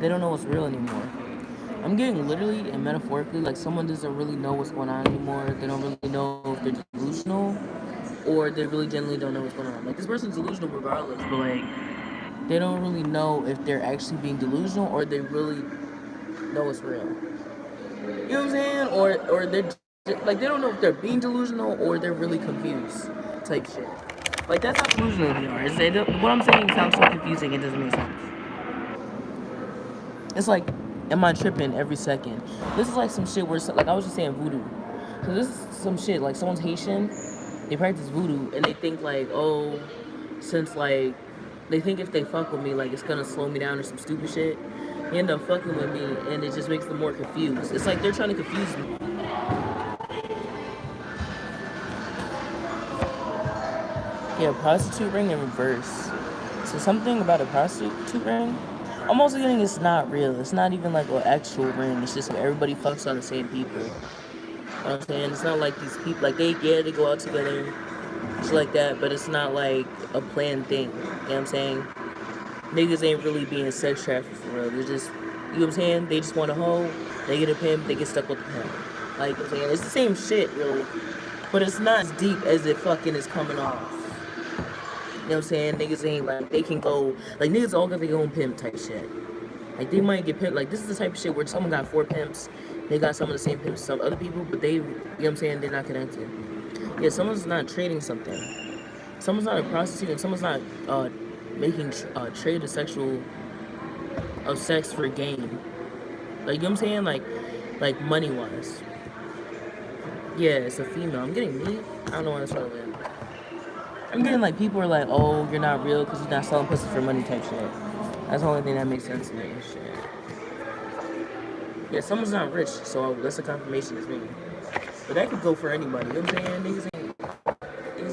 they don't know what's real anymore. I'm getting literally and metaphorically like someone doesn't really know what's going on anymore. They don't really know if they're delusional or they really genuinely don't know what's going on. Like this person's delusional regardless, but like they don't really know if they're actually being delusional or they really know it's real. You know what I'm saying? Or they're like they don't know if they're being delusional or they're really confused type shit. Like that's how delusional they are. What I'm saying sounds so confusing. It doesn't make sense. It's like, am I tripping every second? This is like some shit where, like I was just saying voodoo. So this is some shit, like someone's Haitian, they practice voodoo, and they think like, oh, since like, they think if they fuck with me, like it's gonna slow me down or some stupid shit. They end up fucking with me, and it just makes them more confused. It's like they're trying to confuse me. Yeah, prostitute ring in reverse. So something about a prostitute ring, I'm also getting it's not real. It's not even like an actual ring. It's just like everybody fucks on the same people. You know what I'm saying? It's not like these people, like they go out together, shit like that, but it's not like a planned thing. You know what I'm saying? Niggas ain't really being sex trafficked for real. They're just, you know what I'm saying? They just want a hoe, they get a pimp, they get stuck with the pimp. Like, you know what I'm saying? It's the same shit, really. But it's not as deep as it fucking is coming off. You know what I'm saying? Niggas ain't like, they can go, like niggas all got their own pimp type shit. Like they might get pimped, like this is the type of shit where someone got 4 pimps, they got some of the same pimps as some other people, but they, you know what I'm saying, they're not connected. Yeah, someone's not trading something. Someone's not a prostitute and someone's not making trade of sex for gain. Like, you know what I'm saying? Like money wise. Yeah, it's a female. I'm getting me. I don't know why that's relevant. I'm getting like people are like, oh, you're not real because you're not selling pussy for money type shit. That's the only thing that makes sense to me. Shit. Yeah, someone's not rich, so that's a confirmation it's me. But that could go for anybody. You know what I'm saying? Niggas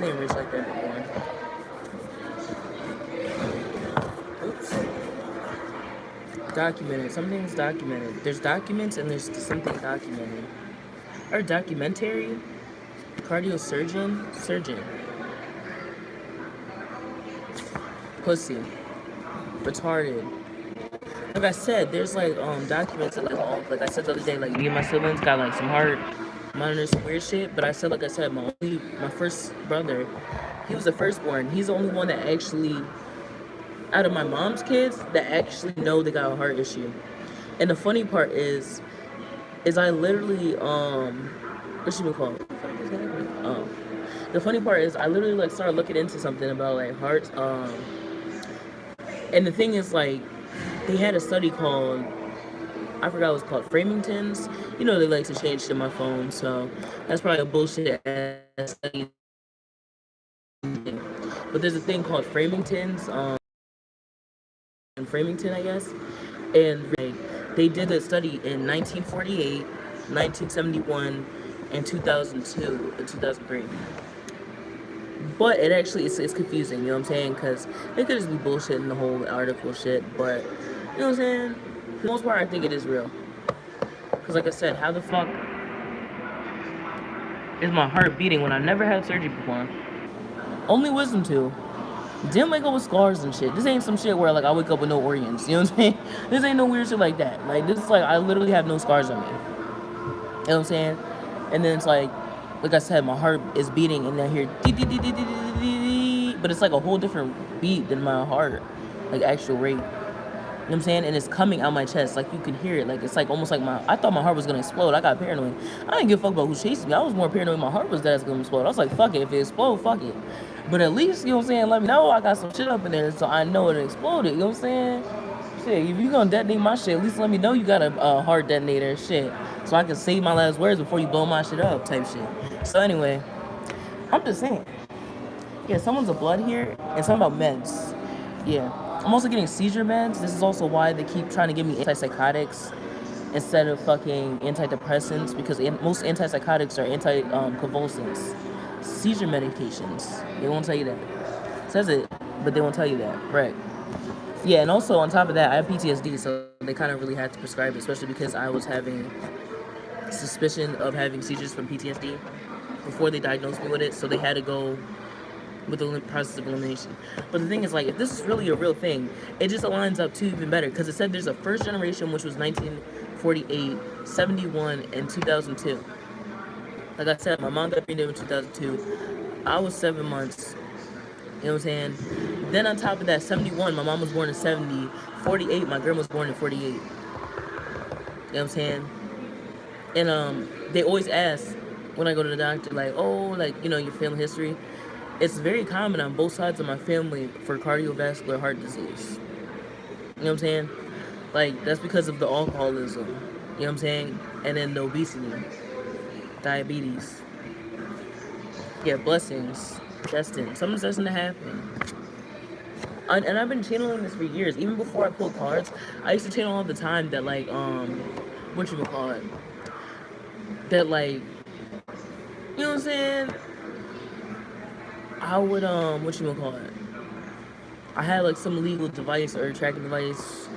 ain't rich like that anymore. Oops. Documented. Something's documented. There's documents and there's something documented. Or documentary. Surgeon. Pussy. Retarded. Like I said, there's like documents that like I said the other day, like me and my siblings got like some hard monitors, some weird shit. But I said, like I said, my first brother, he was the firstborn. He's the only one that actually, out of my mom's kids, that actually know they got a heart issue. And the funny part is I literally what should we call it? The funny part is I literally like started looking into something about like hearts. And the thing is like they had a study called, I forgot what it's called, Framington's. You know they like to change shit on my phone, so that's probably a bullshit ass study. But there's a thing called Framington's, in Framington, I guess, and they did a study in 1948, 1971, and 2002 and 2003. But it actually it's confusing, you know what I'm saying? Because it could just be bullshit in the whole article shit. But you know what I'm saying? For the most part, I think it is real. Because like I said, how the fuck is my heart beating when I never had surgery before? Only wisdom tooth. Didn't wake up with scars and shit. This ain't some shit where like I wake up with no organs. You know what I'm saying? This ain't no weird shit like that. Like this is like I literally have no scars on me. You know what I'm saying? And then it's like I said, my heart is beating and I hear dee dee dee dee dee dee dee, but it's like a whole different beat than my heart, like actual rate. You know what I'm saying? And it's coming out my chest, like you can hear it. Like it's like almost like I thought my heart was gonna explode. I got paranoid. I didn't give a fuck about who chased me. I was more paranoid my heart was that it's gonna explode. I was like, fuck it, if it explode, fuck it. But at least, you know what I'm saying, let me know I got some shit up in there so I know it exploded. You know what I'm saying? Shit, if you gonna detonate my shit, at least let me know you got a heart detonator shit. So I can save my last words before you blow my shit up type shit. So anyway, I'm just saying. Yeah, someone's a blood here and something about meds. Yeah. I'm also getting seizure meds. This is also why they keep trying to give me antipsychotics instead of fucking antidepressants because most antipsychotics are anti-convulsants. Seizure medications. They won't tell you that. It says it, but they won't tell you that. Right. Yeah, and also on top of that, I have PTSD, so they kind of really had to prescribe it, especially because I was having suspicion of having seizures from PTSD before they diagnosed me with it, so they had to go with the process of elimination. But the thing is, like, if this is really a real thing, it just aligns up to even better because it said there's a first generation, which was 1948, 71, and 2002. Like I said, my mom got pregnant in 2002. I was 7 months. You know what I'm saying? Then on top of that, 71, my mom was born in 70. 48, my grandma was born in 48. You know what I'm saying? And they always ask when I go to the doctor, like, oh, like, you know, your family history. It's very common on both sides of my family for cardiovascular heart disease. You know what I'm saying? Like, that's because of the alcoholism. You know what I'm saying? And then the obesity, diabetes. Yeah, blessings, destined. Something's destined to happen. And I've been channeling this for years. Even before I pulled cards, I used to channel all the time that, like, what you would call it? That, like, you know what I'm saying? I would, what you would call it? I had, like, some legal device or tracking device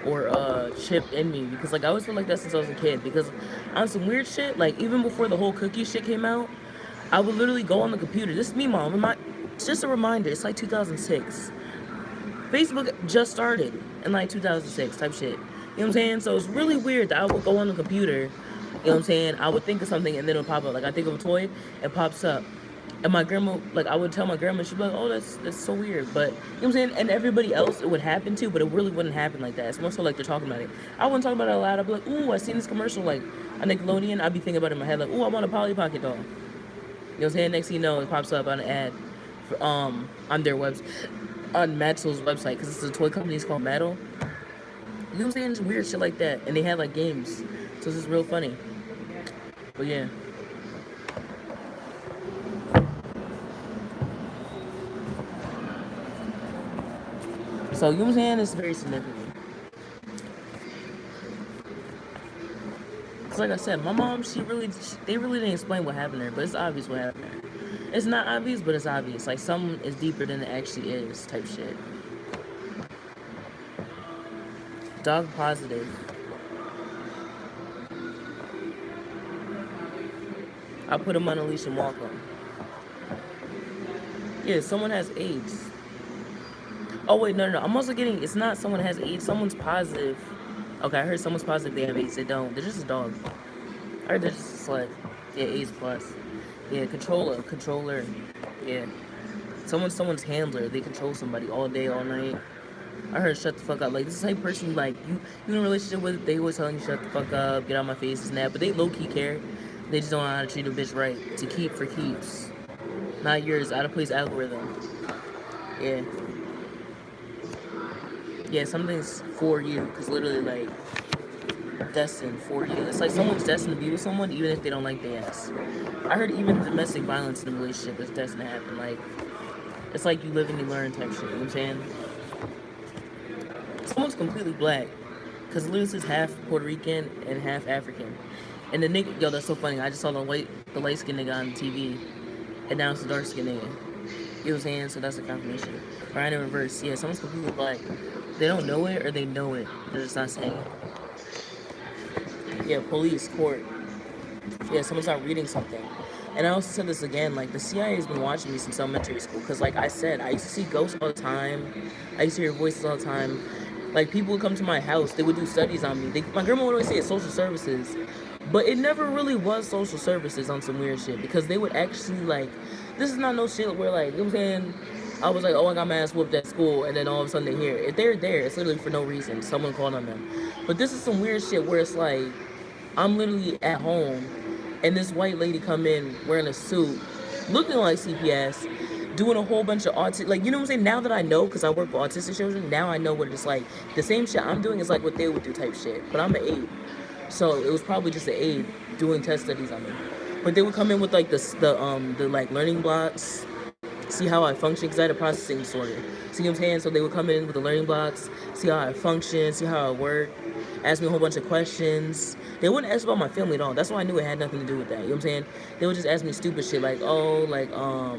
or chip in me because, like, I always felt like that since I was a kid. Because on some weird shit, like, even before the whole cookie shit came out, I would literally go on the computer. This is me, mom. It's just a reminder. It's like 2006. Facebook just started in like 2006 type shit. You know what I'm saying? So it's really weird that I would go on the computer, you know what I'm saying? I would think of something and then it'll pop up. Like I think of a toy, it pops up. And my grandma, like I would tell my grandma, she'd be like, oh, that's so weird. But, you know what I'm saying? And everybody else, it would happen too, but it really wouldn't happen like that. It's more so like they're talking about it. I wouldn't talk about it aloud. I'd be like, ooh, I seen this commercial like on Nickelodeon. I'd be thinking about it in my head like, ooh, I want a Polly Pocket doll. You know what I'm saying? Next thing you know, it pops up on an ad for, on their website. On Mattel's website, because it's a toy company, it's called Mattel. You know what I'm saying? Just weird shit like that. And they had like games. So it's just real funny. But yeah. So you know what I'm saying? It's very significant. Cause like I said, my mom, they really didn't explain what happened there, but it's obvious what happened there. It's not obvious, but it's obvious. Like something is deeper than it actually is, type shit. Dog positive. I put him on a leash and walk him. Yeah, someone has AIDS. Oh wait, no. I'm also getting. It's not someone has AIDS. Someone's positive. Okay, I heard someone's positive they have AIDS. They don't. They're just a dog. I heard they're just a slut. Yeah, AIDS plus. Yeah, controller. Yeah. Someone's handler. They control somebody all day, all night. I heard shut the fuck up. Like this is the same person like you in a relationship with, they always telling you shut the fuck up, get out of my face, and that. But they low key care. They just don't know how to treat a bitch right. To keep for keeps. Not yours, out of place algorithm. Yeah. Yeah, something's for you, because literally like destined for you. It's like someone's destined to be with someone even if they don't like their ass. I heard even domestic violence in a relationship is destined to happen. Like it's like you live and you learn type shit, you know what I'm saying? Someone's completely black. Cause Lewis is half Puerto Rican and half African. And the nigga, yo, that's so funny. I just saw the light skinned nigga on TV. And now it's the dark skinned nigga. You know what I'm saying? So that's a confirmation. Right in reverse. Yeah, someone's completely black. They don't know it or they know it. They're just not saying it. Yeah, police, court. Yeah, someone's not reading something. And I also said this again, like the CIA has been watching me since elementary school. Cause like I said, I used to see ghosts all the time. I used to hear voices all the time. Like people would come to my house, they would do studies on me. My grandma would always say it's social services, but it never really was social services on some weird shit because they would actually like, this is not no shit where like, you know what I'm saying? I was like, oh, I got my ass whooped at school, and then all of a sudden they're here. If they're there, it's literally for no reason. Someone called on them. But this is some weird shit where it's like, I'm literally at home, and this white lady come in wearing a suit, looking like CPS, doing a whole bunch of autistic, like, you know what I'm saying? Now that I know, because I work with autistic children, now I know what it's like. The same shit I'm doing is like what they would do type shit, but I'm an aide. So it was probably just an aide doing test studies on me. But they would come in with like the like learning blocks, see how I function, because I had a processing disorder. See what I'm saying? So they would come in with the learning blocks, see how I function, see how I work, ask me a whole bunch of questions. They wouldn't ask about my family at all. That's why I knew it had nothing to do with that. You know what I'm saying? They would just ask me stupid shit like, oh, like, you know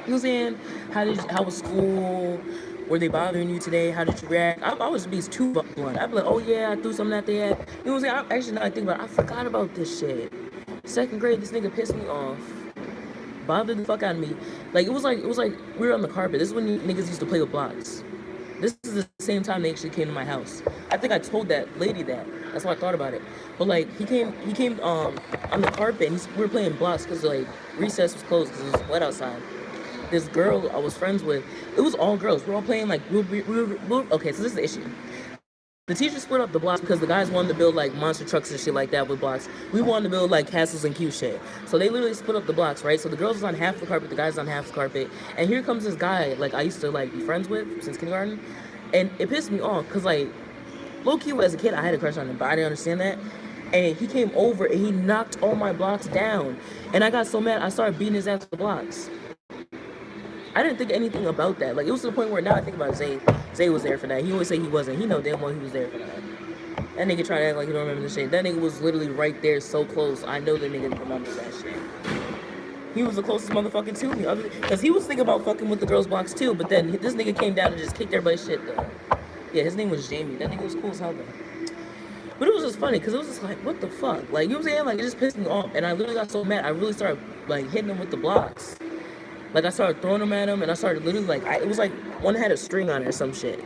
what I'm saying? How was school? Were they bothering you today? How did you react? I was be too blunt. I'd be like, oh yeah, I threw something at their head. You know what I'm saying? Actually, now I think about it, I forgot about this shit. Second grade, this nigga pissed me off. bothered the fuck out of me. Like it was like we were on the carpet. This is when niggas used to play with blocks. This is the same time they actually came to my house. I think I told that lady that. That's why I thought about it. But like he came on the carpet and we were playing blocks because like recess was closed because it was wet outside. This girl I was friends with, it was all girls. We're all playing like okay. So this is the issue. The teacher split up the blocks because the guys wanted to build like monster trucks and shit like that with blocks. We wanted to build like castles and cute shit. So they literally split up the blocks, right? So the girls was on half the carpet, the guys on half the carpet. And here comes this guy like I used to like be friends with since kindergarten. And it pissed me off because like low key as a kid I had a crush on him, but I didn't understand that. And he came over and he knocked all my blocks down. And I got so mad I started beating his ass with the blocks. I didn't think anything about that. Like, it was to the point where now I think about Zay. Zay was there for that. He always say he wasn't. He know damn well he was there for that. That nigga try to act like he don't remember the shit. That nigga was literally right there so close. I know the nigga remembers that shit. He was the closest motherfucker to me. Because he was thinking about fucking with the girls' blocks too. But then this nigga came down and just kicked everybody's shit though. Yeah, his name was Jamie. That nigga was cool as hell though. But it was just funny because it was just like, what the fuck? Like, you know what I'm saying? Like, it just pissed me off. And I literally got so mad. I really started, like, hitting him with the blocks. Like, I started throwing them at him, and I started literally, like, it was like one had a string on it or some shit.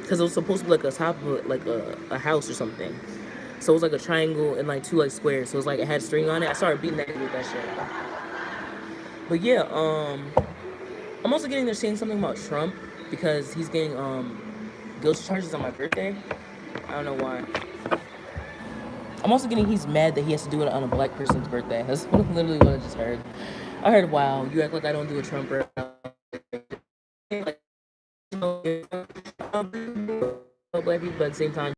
Because it was supposed to be, like, a top of, like, a house or something. So it was, like, a triangle and, like, two, like, squares. So it was, like, it had a string on it. I started beating that with that shit. But, yeah, I'm also getting there saying something about Trump. Because he's getting, guilty charges on my birthday. I don't know why. I'm also getting he's mad that he has to do it on a black person's birthday. That's literally what I just heard. I heard, wow, you act like I don't do a Trump birthday. Like, you know, black people, but at the same time,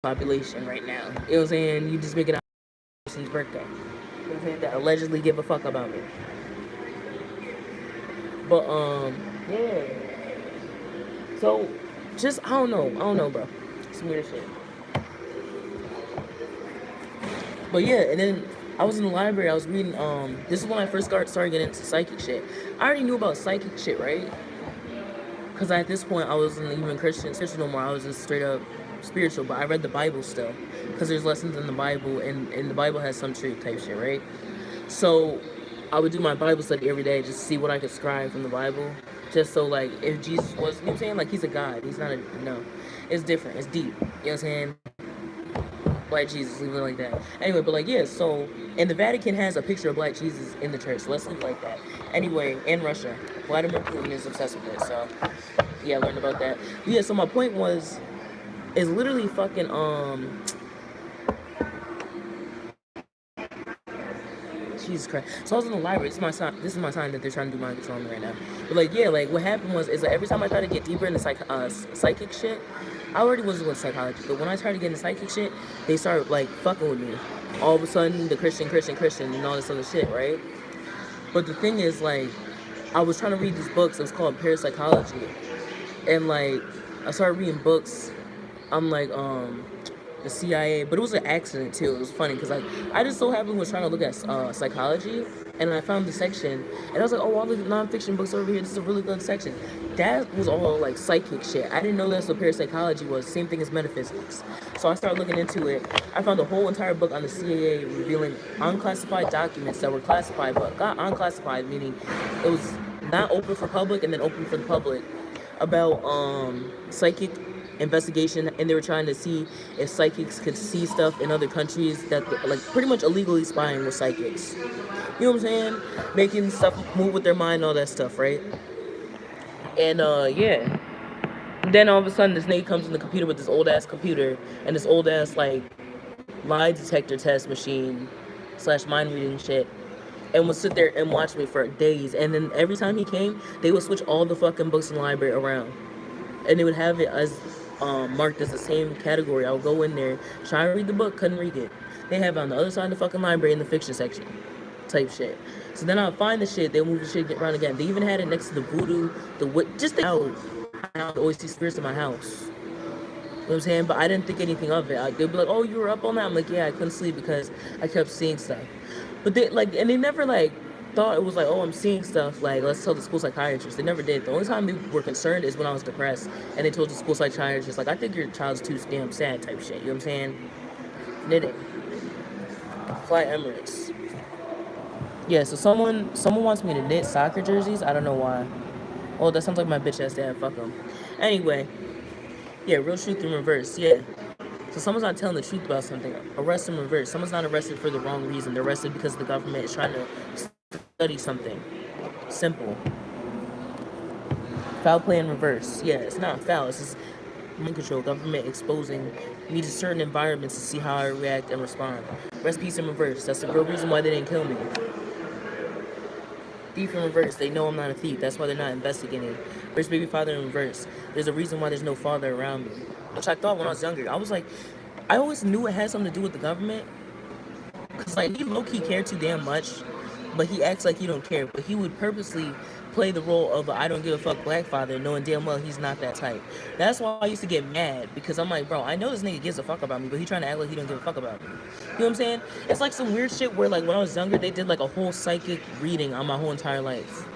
population right now. You know what I'm saying? You just make it on a person's birthday. You know what I'm saying? That allegedly give a fuck about me. But, yeah. So, just, I don't know, bro. Some weird shit. But yeah, and then I was in the library, I was reading, this is when I first started getting into psychic shit. I already knew about psychic shit, right? Because at this point, I wasn't even Christian no more, I was just straight up spiritual, but I read the Bible still. Because there's lessons in the Bible, and the Bible has some truth type shit, right? So, I would do my Bible study every day, just see what I could scribe from the Bible. Just so, like, if Jesus was, you know what I'm saying? Like, he's a God, he's not a, no. It's different, it's deep, you know what I'm saying? Black Jesus, leave it like that. Anyway, but like, yeah, so, and the Vatican has a picture of Black Jesus in the church, so let's leave it like that. Anyway, in Russia, Vladimir Putin is obsessed with it, so, yeah, I learned about that. But yeah, so my point was, is literally fucking, Jesus Christ. So I was in the library. This is my sign that they're trying to do mind control on me right now. But like, yeah, like what happened was is that every time I try to get deeper into psychic shit, I already was with psychology, but when I started getting psychic shit, they started like fucking with me. All of a sudden, the Christian, and all this other shit, right? But the thing is, like, I was trying to read these books. It was called Parapsychology, and like, I started reading books. I'm like, the CIA, but it was an accident too. It was funny because like I just so happened was trying to look at psychology, and I found the section, and I was like, oh, all the nonfiction books over here. This is a really good section. That was all like psychic shit. I didn't know that's what parapsychology was. Same thing as metaphysics. So I started looking into it. I found a whole entire book on the CIA revealing unclassified documents that were classified, but got unclassified, meaning it was not open for public and then open for the public, about psychic investigation, and they were trying to see if psychics could see stuff in other countries, that like pretty much illegally spying with psychics. You know what I'm saying? Making stuff move with their mind, all that stuff, right? And yeah. Then all of a sudden this nigga comes in the computer with this old ass computer and this old ass like lie detector test machine / mind reading shit, and would sit there and watch me for days. And then every time he came, they would switch all the fucking books in the library around, and they would have it as marked as the same category. I would go in there, try to read the book, couldn't read it. They have it on the other side of the fucking library in the fiction section, type shit. So then I would find the shit, they'll move the shit around again. They even had it next to the voodoo, just the out. I would always see spirits in my house. You know what I'm saying? But I didn't think anything of it. They'd be like, oh, you were up all night? I'm like, yeah, I couldn't sleep because I kept seeing stuff. But they, like, and they never, like, thought it was like, oh, I'm seeing stuff, like, let's tell the school psychiatrist. They never did. The only time they were concerned is when I was depressed, and they told the school psychiatrist, like, I think your child's too damn sad type shit. You know what I'm saying? Did it. Fly Emirates. Yeah, so someone wants me to knit soccer jerseys. I don't know why. Oh, that sounds like my bitch ass dad. Fuck him. Anyway, yeah, real truth in reverse. Yeah. So someone's not telling the truth about something. Arrest in reverse. Someone's not arrested for the wrong reason. They're arrested because the government is trying to study something. Simple. Foul play in reverse. Yeah, it's not foul. It's just mind control. Government exposing me to certain environments to see how I react and respond. Rest peace in reverse. That's the real reason why they didn't kill me. Thief in reverse. They know I'm not a thief. That's why they're not investigating. First baby father in reverse. There's a reason why there's no father around me. Which I thought when I was younger. I was like, I always knew it had something to do with the government. Cause like he low key cared too damn much, but he acts like he don't care. But he would purposely play the role of a I don't give a fuck black father, knowing damn well he's not that type. That's why I used to get mad because I'm like, bro, I know this nigga gives a fuck about me, but he trying to act like he don't give a fuck about me. You know what I'm saying? It's like some weird shit where like when I was younger, they did like a whole psychic reading on my whole entire life.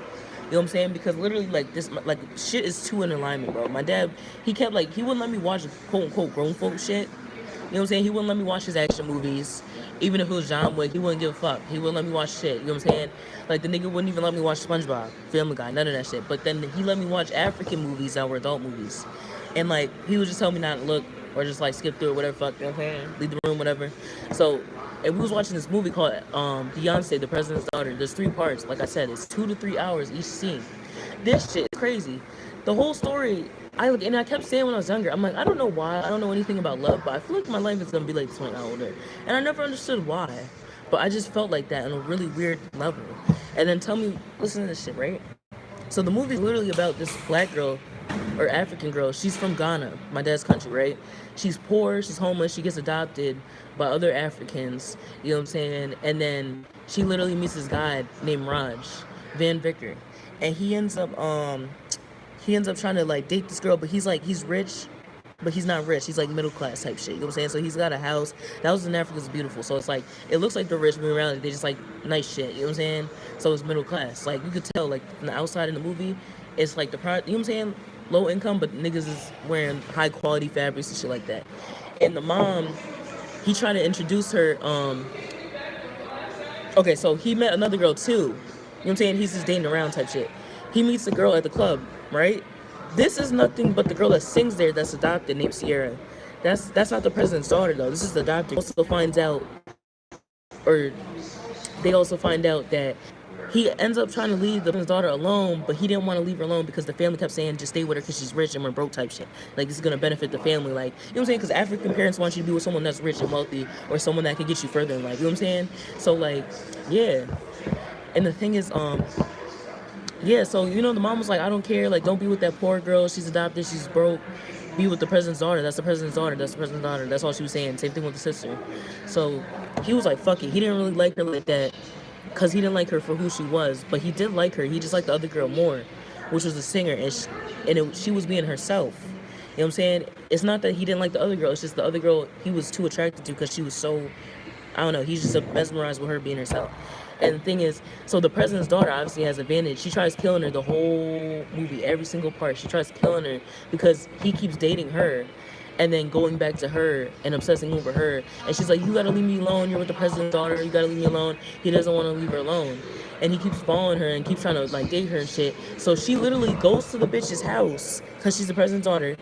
You know what I'm saying? Because literally, like this, like shit is too in alignment, bro. My dad, he kept like he wouldn't let me watch quote unquote grown folk shit. You know what I'm saying? He wouldn't let me watch his action movies. Even if it was John Wick, he wouldn't give a fuck. He wouldn't let me watch shit. You know what I'm saying? Like, the nigga wouldn't even let me watch SpongeBob, Family Guy, none of that shit. But then he let me watch African movies that were adult movies. And, like, he would just tell me not to look or just, like, skip through it, whatever, fuck, you know what I'm saying? Leave the room, whatever. So, and we was watching this movie called Beyonce, the President's Daughter. There's 3 parts. Like I said, it's 2 to 3 hours each scene. This shit is crazy. The whole story, I kept saying when I was younger, I'm like, I don't know why, I don't know anything about love, but I feel like my life is gonna be like this when I'm older. And I never understood why. But I just felt like that on a really weird level. And then tell me, listen to this shit, right? So the movie's literally about this black girl or African girl. She's from Ghana, my dad's country, right? She's poor, she's homeless, she gets adopted by other Africans, you know what I'm saying? And then she literally meets this guy named Raj, Van Vicker. And he ends up trying to like date this girl, but he's rich, but he's not rich. He's like middle class type shit. You know what I'm saying? So he's got a house. The house in Africa is beautiful. So it's like it looks like they're rich, but in reality they're just like nice shit. You know what I'm saying? So it's middle class. Like you could tell, like from the outside in the movie, it's like the product. You know what I'm saying? Low income, but niggas is wearing high quality fabrics and shit like that. And the mom, he tried to introduce her. Okay, so he met another girl too. You know what I'm saying? He's just dating around type shit. He meets a girl at the club, right? This is nothing but the girl that sings there that's adopted named Sierra. That's not the president's daughter though. This is the adopted. Also finds out, or they also find out that he ends up trying to leave the president's daughter alone, but he didn't want to leave her alone because the family kept saying just stay with her because she's rich and we're broke type shit. Like this is gonna benefit the family, like you know what I'm saying? Because African parents want you to be with someone that's rich and wealthy or someone that can get you further in life. You know what I'm saying? So like, yeah. And the thing is, yeah, so you know the mom was like, I don't care, like don't be with that poor girl, she's adopted, she's broke. Be with the president's daughter, that's the president's daughter, that's the president's daughter. That's all she was saying. Same thing with the sister. So he was like, fuck it. He didn't really like her like that because he didn't like her for who she was, but he did like her. He just liked the other girl more, which was the singer, and she was being herself. You know what I'm saying? It's not that he didn't like the other girl, it's just the other girl he was too attracted to because she was so, I don't know, he's just mesmerized with her being herself. And the thing is, so the president's daughter obviously has advantage. She tries killing her the whole movie, every single part. She tries killing her because he keeps dating her and then going back to her and obsessing over her. And she's like, you gotta leave me alone. You're with the president's daughter. You gotta leave me alone. He doesn't want to leave her alone. And he keeps following her and keeps trying to like date her and shit. So she literally goes to the bitch's house because she's the president's daughter.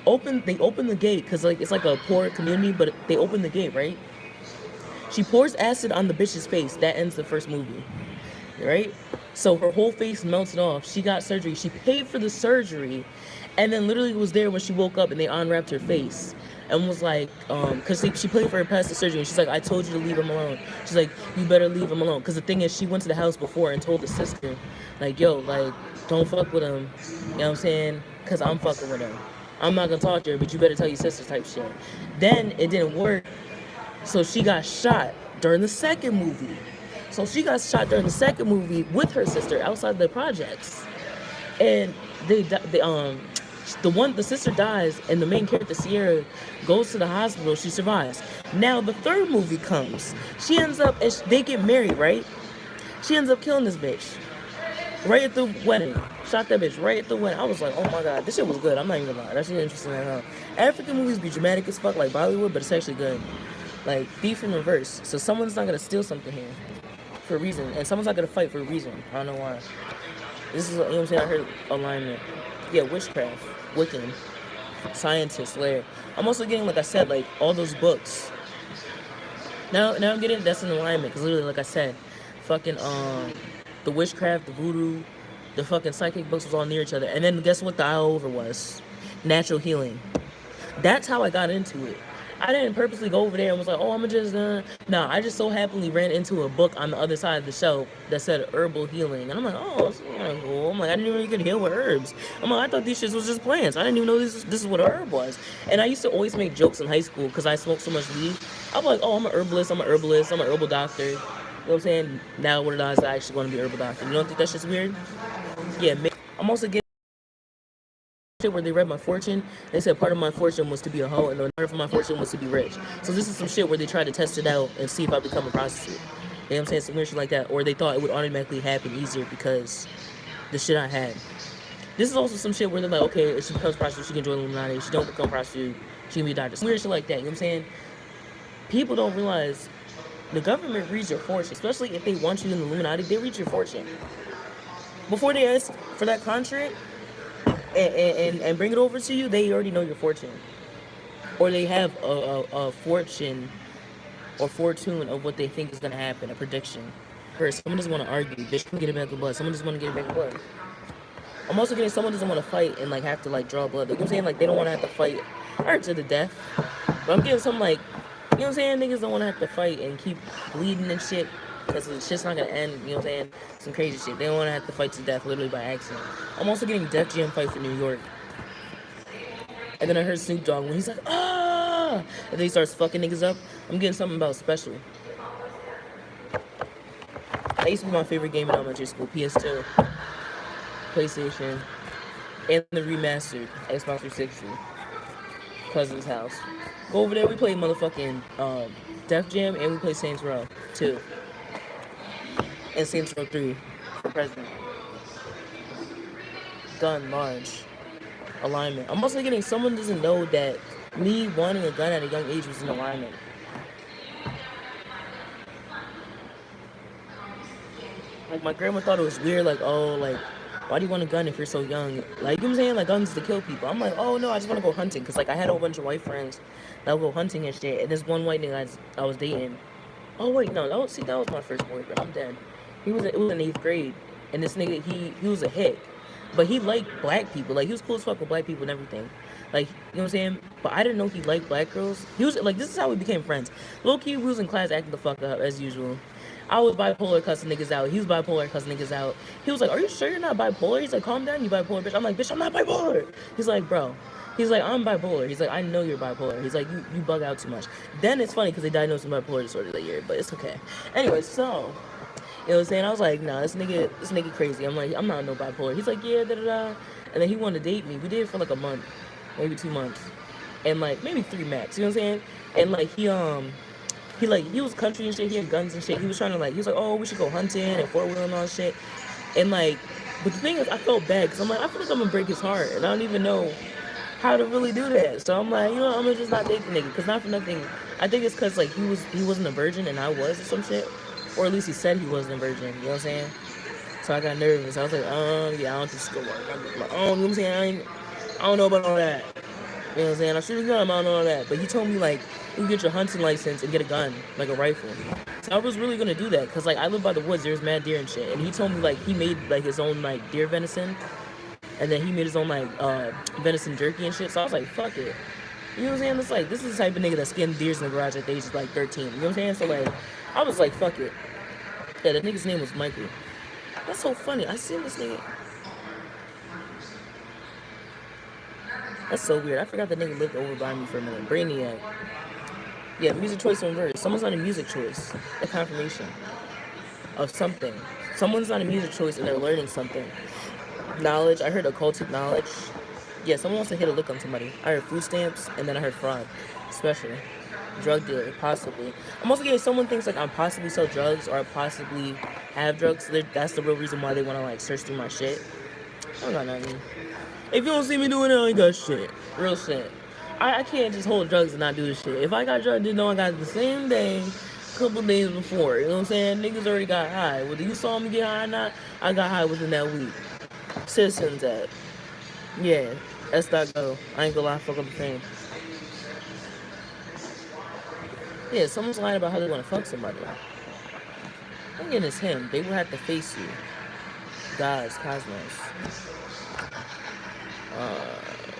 They open the gate because like it's like a poor community, but they open the gate, right? She pours acid on the bitch's face. That ends the first movie, right? So her whole face melted off. She got surgery. She paid for the surgery, and then literally was there when she woke up and they unwrapped her face and was like, because she paid for her plastic surgery. And she's like, I told you to leave him alone. She's like, you better leave him alone. Because the thing is, she went to the house before and told the sister, like, yo, like, don't fuck with him. You know what I'm saying? Because I'm fucking with him. I'm not going to talk to her, but you better tell your sister type shit. Then it didn't work. So she got shot during the second movie. So she got shot during the second movie with her sister outside the projects. And the sister dies and the main character, Sierra, goes to the hospital. She survives. Now the third movie comes. She ends up, they get married, right? She ends up killing this bitch. Right at the wedding. Shot that bitch right at the wedding. I was like, oh my god, this shit was good. I'm not even gonna lie. That shit interesting as hell. African movies be dramatic as fuck like Bollywood, but it's actually good. Like, thief in reverse. So someone's not gonna steal something here. for a reason, and someone's not gonna fight for a reason. I don't know why. This is, you know what I'm saying? I heard alignment. Yeah, witchcraft, Wiccan, scientist, layer. I'm also getting, like I said, like all those books. Now I'm getting that's in alignment because literally, like I said, fucking the witchcraft, the voodoo, the fucking psychic books was all near each other. And then guess what the eye over was? Natural healing. That's how I got into it. I didn't purposely go over there and was like, oh, I'm just nah, I just so happily ran into a book on the other side of the shelf that said herbal healing. And I'm like, oh, that's kind of cool. I'm like, I didn't even know you could heal with herbs. I'm like, I thought these shits was just plants. I didn't even know this is what a herb was. And I used to always make jokes in high school because I smoked so much weed. I'm like, oh, I'm an herbalist, I'm an herbal doctor. You know what I'm saying? Now what it is, I actually want to be an herbal doctor. You don't think that shit's weird? Yeah, I'm also getting where they read my fortune. They said part of my fortune was to be a hoe and part of my fortune was to be rich. So this is some shit where they tried to test it out and see if I become a prostitute. You know what I'm saying? Some weird shit like that. Or they thought it would automatically happen easier because the shit I had. This is also some shit where they're like, okay, if she becomes a prostitute, she can join Illuminati. If she don't become a prostitute, she can be a doctor. Some weird shit like that. You know what I'm saying? People don't realize the government reads your fortune, especially if they want you in the Illuminati. They read your fortune before they ask for that contract. And bring it over to you, they already know your fortune. Or they have a fortune or fortune of what they think is going to happen, a prediction. First, someone doesn't want to argue. Bitch, get it back in blood. Someone doesn't want to get it back in blood. I'm also getting someone doesn't want to fight and like have to like draw blood. You know what I'm saying? Like they don't want to have to fight or to the death. But I'm getting some like, you know what I'm saying? Niggas don't want to have to fight and keep bleeding and shit. Because the shit's not gonna end, you know what I'm saying? Some crazy shit. They don't want to have to fight to death literally by accident. I'm also getting Def Jam fight for New York. And then I heard Snoop Dogg when he's like, ah! And then he starts fucking niggas up. I'm getting something about special. That used to be my favorite game in elementary school. PS2, PlayStation, and the remastered Xbox 360. Cousin's house. Go over there, we play motherfucking Def Jam, and we play Saints Row 2. And Saints Row 3 for president. Gun, large. Alignment. I'm also getting someone doesn't know that me wanting a gun at a young age was in alignment. Like, my grandma thought it was weird, like, oh, like, why do you want a gun if you're so young? Like, you know what I'm saying? Like, guns to kill people. I'm like, oh, no, I just want to go hunting. Because, like, I had a whole bunch of white friends that would go hunting and shit. And this one white nigga I was dating. Oh, wait, no, that was my first boyfriend. I'm dead. It was in 8th grade. And this nigga, he was a hick. But he liked black people. Like, he was cool as fuck with black people and everything. Like, you know what I'm saying? But I didn't know he liked black girls. He was, like, this is how we became friends. Low-key, we was in class acting the fuck up, as usual. I was bipolar cussing niggas out. He was bipolar cussing niggas out. He was like, are you sure you're not bipolar? He's like, calm down, you bipolar, bitch. I'm like, bitch, I'm not bipolar. He's like, bro. He's like, I'm bipolar. He's like, I know you're bipolar. He's like, you bug out too much. Then it's funny because they diagnosed him bipolar disorder that year, but it's okay. Anyway, so, you know what I'm saying? I was like, nah, this nigga crazy. I'm like, I'm not no bipolar. He's like, yeah, da-da-da. And then he wanted to date me. We did it for like a month, maybe 2 months. And like, maybe 3 max, you know what I'm saying? And like, he was country and shit, he had guns and shit. He was trying to like, he was like, oh, we should go hunting and 4-wheeling and all that shit. And like, but the thing is, I felt bad because I'm like, I feel like I'm gonna break his heart. And I don't even know how to really do that. So I'm like, you know, I'm gonna just not date the nigga. Because not for nothing, I think it's because like, he wasn't a virgin and I was or some shit. Or at least he said he wasn't a virgin, you know what I'm saying? So I got nervous. I was like, yeah, I don't think it's gonna work. I'm like, oh, you know what I'm saying? I don't know about all that. You know what I'm saying? I should have done all of that. But he told me, like, you get your hunting license and get a gun, like a rifle. So I was really going to do that. Because, like, I live by the woods. There's mad deer and shit. And he told me, like, he made, like, his own, like, deer venison. And then he made his own, like, venison jerky and shit. So I was like, fuck it. You know what I'm saying? It's like, this is the type of nigga that skinned deers in the garage at the age of, like, 13. You know what I'm saying? So, like, I was like, fuck it. Yeah, the nigga's name was Michael. That's so funny. I seen this nigga. That's so weird. I forgot the nigga lived over by me for a minute. Brainiac. Yeah, music choice on verse. Someone's not a music choice. A confirmation of something. Someone's not a music choice and they're learning something. Knowledge. I heard occultic knowledge. Yeah, someone wants to hit a lick on somebody. I heard food stamps and then I heard fraud. Especially. Drug dealer, possibly. I'm also getting someone thinks like I possibly sell drugs or I possibly have drugs. So that's the real reason why they want to like search through my shit. I don't got nothing. If you don't see me doing it, I ain't got shit. Real shit. I can't just hold drugs and not do this shit. If I got drugs, just know I got it the same day. couple days before. You know what I'm saying? Niggas already got high. Whether you saw me get high or not, I got high within that week. Citizens that. Yeah, S.go. I ain't gonna lie, fuck up the fame. Yeah, someone's lying about how they want to fuck somebody. I'm getting it's him. They will have to face you. Guys, Cosmos.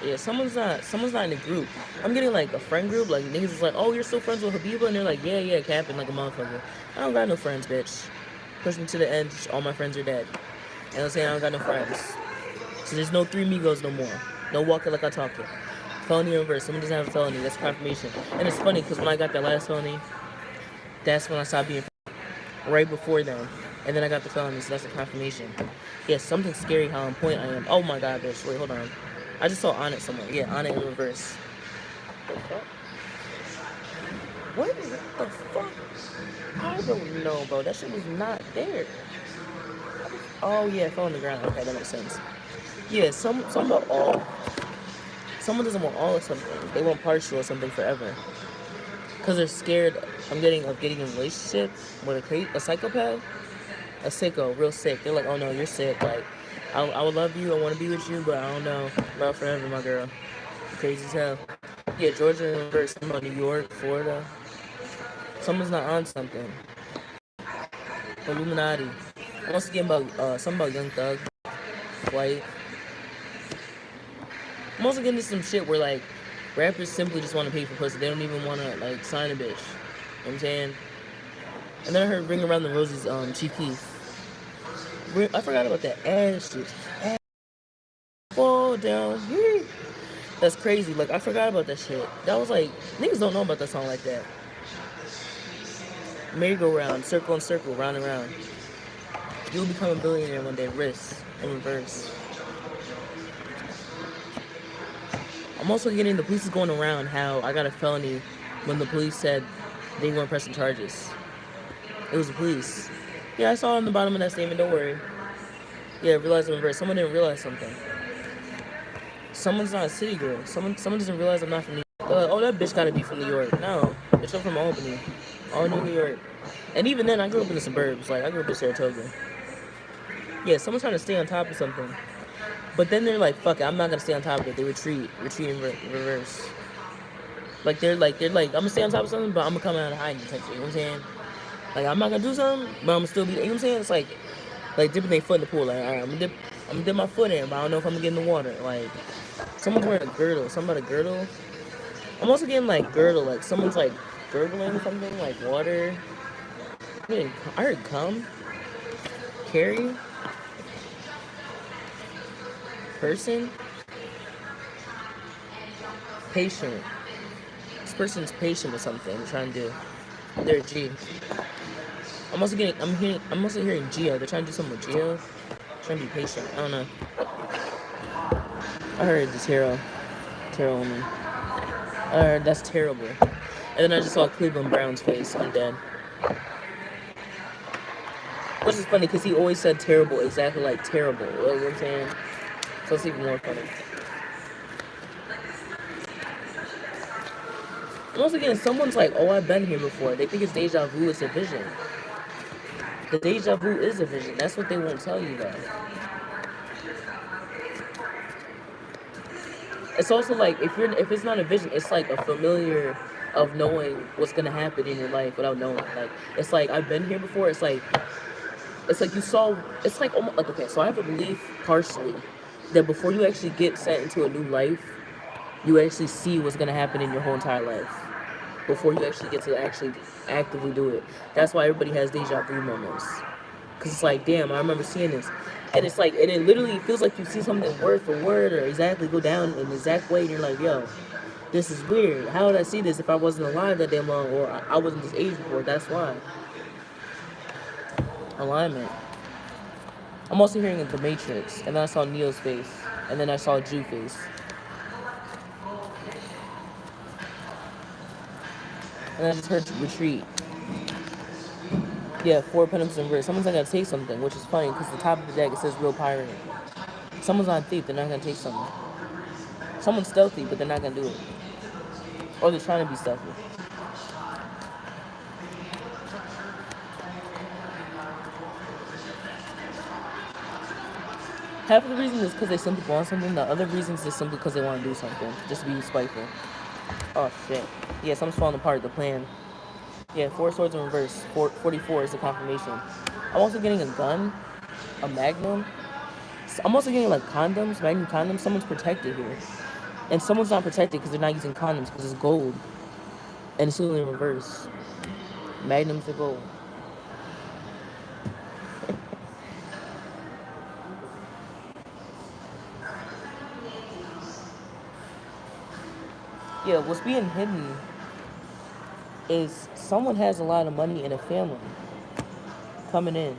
Yeah, someone's not in the group. I'm getting like a friend group, like niggas is like, oh, you're still friends with Habiba, and they're like, yeah, capping like a motherfucker. I don't got no friends, bitch. Push me to the edge, all my friends are dead. And I'm saying I don't got no friends. So there's no three Migos no more. No walking like I talk it. Felony reverse. Someone doesn't have a felony. That's confirmation. And it's funny because when I got that last felony, that's when I stopped being right before then. And then I got the felony, so that's a confirmation. Yeah, something scary how on point I am. Oh my god, bitch. Wait, hold on. I just saw On It somewhere. Yeah, On It in reverse. What the fuck? What the fuck? I don't know, bro. That shit was not there. Oh yeah, it fell on the ground. Okay, that makes sense. Yeah, someone doesn't want all or something. They want partial or something forever. Cause they're scared of getting a relationship with a psychopath, a sicko, real sick. They're like, oh no, you're sick. Like, I would love you, I want to be with you, but I don't know. Love forever, my girl. Crazy as hell. Yeah, Georgia in reverse. New York, Florida. Someone's not on something. Illuminati. Once again about something about Young Thug, White. I'm also getting into some shit where like rappers simply just want to pay for pussy. They don't even want to like sign a bitch. You know what I'm saying? And then I heard Ring Around the Roses, Chief Keef. I forgot about that ass shit. Ass fall down. That's crazy. Like I forgot about that shit. That was like niggas don't know about that song like that. Merry-go-round, circle and circle, round and round. You'll become a billionaire one day. Wrist in reverse. I'm also getting the police is going around how I got a felony when the police said they weren't pressing charges. It was the police. Yeah, I saw it on the bottom of that statement. Don't worry. Yeah, realize in reverse. Someone didn't realize something. Someone's not a city girl. Someone doesn't realize I'm not from New York. They're like, oh, that bitch gotta be from New York. No, bitch, I'm from Albany. All New York. And even then, I grew up in the suburbs. Like, I grew up in Saratoga. Yeah, someone's trying to stay on top of something. But then they're like, fuck it, I'm not gonna stay on top of it. They retreat in reverse. Like, they're like, I'm gonna stay on top of something, but I'm gonna come out of hiding, type shit. You know what I'm saying? Like, I'm not gonna do something, but I'm gonna still be, you know what I'm saying? It's like dipping their foot in the pool. Like, alright, I'm gonna dip my foot in, but I don't know if I'm gonna get in the water. Like, someone's wearing a girdle. Something about a girdle. I'm also getting, like, girdle. Like, someone's, like, gurgling something, like water. I heard cum. Carry. Person. Patient. This person's patient with something they're trying to do. They're a G. I'm also hearing Geo. They're trying to do something with Geo. Trying to be patient. I don't know. I heard the tarot woman. I heard that's terrible. And then I just saw Cleveland Brown's face. I'm dead. Which is funny because he always said terrible exactly like terrible. You know what I'm saying? So it's even more funny. Once again, someone's like, oh, I've been here before. They think it's deja vu, it's a vision. The deja vu is a vision. That's what they won't tell you, though. It's also like, if it's not a vision, it's like a familiar of knowing what's gonna happen in your life without knowing. Like, it's like, I've been here before. It's like you saw, it's like, almost like, okay, so I have a belief partially that before you actually get sent into a new life, you actually see what's gonna happen in your whole entire life before you actually get to actually actively do it. That's why everybody has deja vu moments. Cause it's like, damn, I remember seeing this. And it's like, and it literally feels like you see something word for word or exactly go down in the exact way, and you're like, yo, this is weird. How would I see this if I wasn't alive that damn long, or I wasn't this age before? That's why. Alignment. I'm also hearing The Matrix, and then I saw Neo's face, and then I saw Jew face. And I just heard retreat. Yeah, 4 penance in reverse. Someone's not gonna take something, which is funny because the top of the deck it says real pirate. Someone's on thief, they're not gonna take something. Someone's stealthy, but they're not gonna do it. Or they're trying to be stealthy. Half of the reason is because they simply want something. The other reasons is simply because they want to do something, just to be spiteful. Oh shit. Yeah, something's falling apart. The plan. Yeah, 4 swords in reverse. 44 is the confirmation. I'm also getting a gun, a magnum. I'm also getting like condoms, magnum condoms. Someone's protected here, and someone's not protected because they're not using condoms because it's gold, and it's still in reverse. Magnums are gold. Yeah, what's being hidden is someone has a lot of money in a family coming in.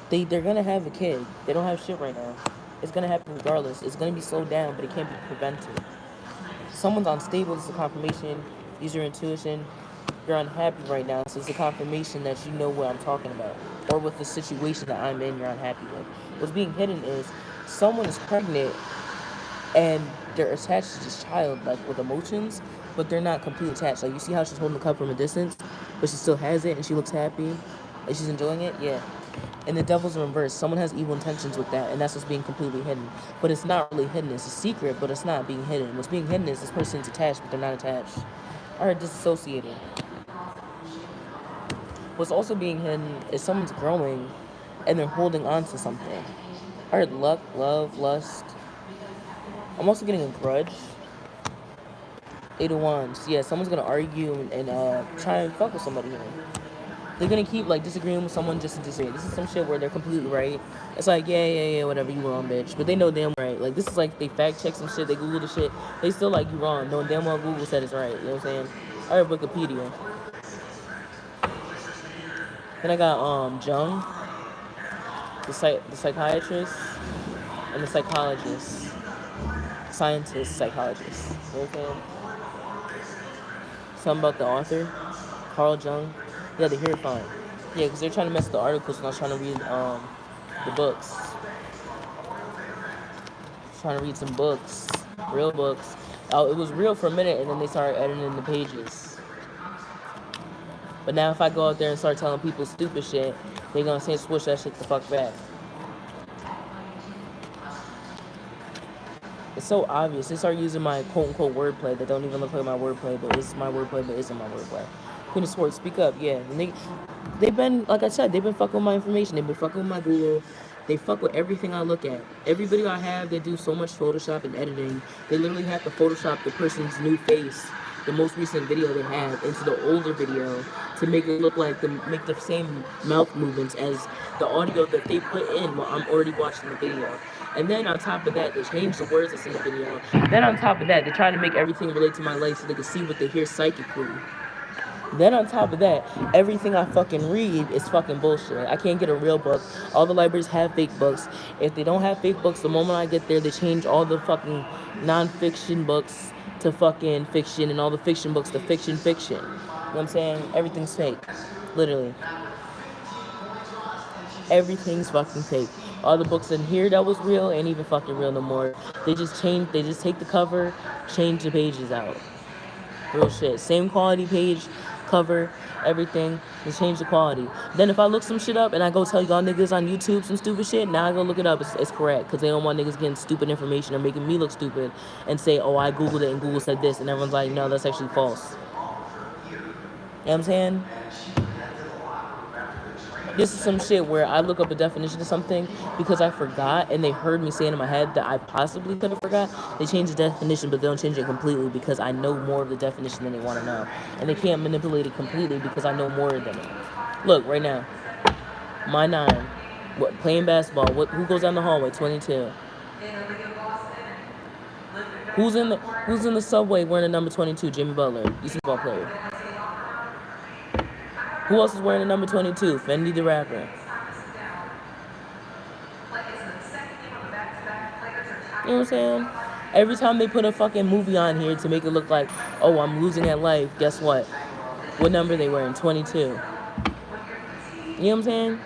They're gonna have a kid. They don't have shit right now. It's gonna happen regardless. It's gonna be slowed down, but it can't be prevented. Someone's unstable. This is a confirmation. Use your intuition. You're unhappy right now, so it's a confirmation that you know what I'm talking about, or with the situation that I'm in. You're unhappy with. What's being hidden is someone is pregnant and they're attached to this child, like with emotions, but they're not completely attached. Like you see how she's holding the cup from a distance, but she still has it and she looks happy, like she's enjoying it. Yeah. And the devil's in reverse. Someone has evil intentions with that, and that's what's being completely hidden. But it's not really hidden. It's a secret, but it's not being hidden. What's being hidden is this person's attached, but they're not attached. I heard disassociated. What's also being hidden is someone's growing, and they're holding on to something. I heard luck, love, lust. I'm also getting a grudge. 8 of Wands. Yeah, someone's gonna argue and try and fuck with somebody here. They're gonna keep like disagreeing with someone just to disagree. This is some shit where they're completely right. It's like yeah, whatever, you wrong, bitch. But they know damn right. Like this is like they fact check some shit, they Google the shit. They still like you wrong, knowing damn well Google said it's right. You know what I'm saying? I heard Wikipedia. Then I got Jung, the psychiatrist, and the psychologist, scientist, psychologist. You know what I'm saying? Something about the author, Carl Jung. Yeah, the hear fine. Yeah, because they're trying to mess with the articles and I was trying to read the books. Trying to read some books, real books. It was real for a minute and then they started editing the pages. But now if I go out there and start telling people stupid shit, they're gonna say switch that shit the fuck back. It's so obvious. They start using my quote-unquote wordplay that don't even look like my wordplay, but it's my wordplay, but isn't my wordplay. Queen of Swords, speak up, yeah. And they've been, like I said, they've been fucking with my information. They've been fucking with my Google. They fuck with everything I look at. Every video I have, they do so much Photoshop and editing. They literally have to Photoshop the person's new face, the most recent video they have, into the older video to make it look like make the same mouth movements as the audio that they put in while I'm already watching the video. And then on top of that, they change the words that's in the video. Then on top of that, they try to make everything relate to my life so they can see what they hear psychically. Then on top of that, everything I fucking read is fucking bullshit. I can't get a real book. All the libraries have fake books. If they don't have fake books, the moment I get there, they change all the fucking non-fiction books to fucking fiction and all the fiction books to fiction. You know what I'm saying? Everything's fake. Literally. Everything's fucking fake. All the books in here that was real ain't even fucking real no more. They just take the cover, change the pages out. Real shit. Same quality page, cover, everything. Just change the quality. Then if I look some shit up and I go tell y'all niggas on YouTube some stupid shit, now I go look it up. It's correct. Because they don't want niggas getting stupid information or making me look stupid and say, oh, I Googled it and Google said this. And everyone's like, no, that's actually false. You know what I'm saying? This is some shit where I look up a definition of something because I forgot and they heard me say it in my head that I possibly could have forgot. They change the definition, but they don't change it completely because I know more of the definition than they want to know. And they can't manipulate it completely because I know more than it. Look, right now, my 9, playing basketball, who goes down the hallway? 22. Who's in the subway wearing the number 22? Jimmy Butler, basketball player. Who else is wearing the number 22? Fendi the rapper. You know what I'm saying? Every time they put a fucking movie on here to make it look like, oh, I'm losing at life, guess what? What number they wearing? 22. You know what I'm saying?